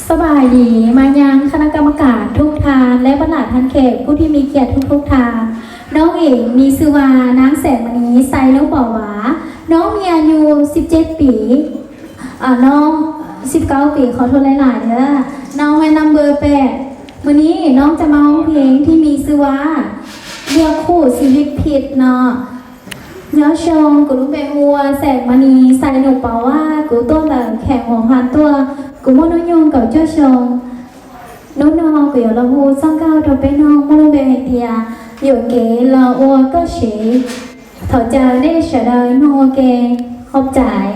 สบายดีมายังคณะกรรมการทุกทานและบรรดาท่านแขกผู้ที่มีเกียรติทุกทานน้องเอกมีชื่อว่านางแสงมณีไซนุปวาน้องมีอายุ17 ปีน้อง19 ปีขอโทษหลายๆเด้อน้องแม่นำเบอร์8วันนี้น้องจะมาร้องเพลงที่มีชื่อว่าเลือกคู่ชีวิตผิดเนาะnhớ chồng của lúc bé mua sẹt mani sai nộp bảo của tôi là khẻ hoàng hoàn tua của môn nói nhung cậu cho chồng nấu no của là mua sang cao đầu bé no mua bé thì nhiều kế là ua có sĩ thở chờ để sợ đời no kề học trải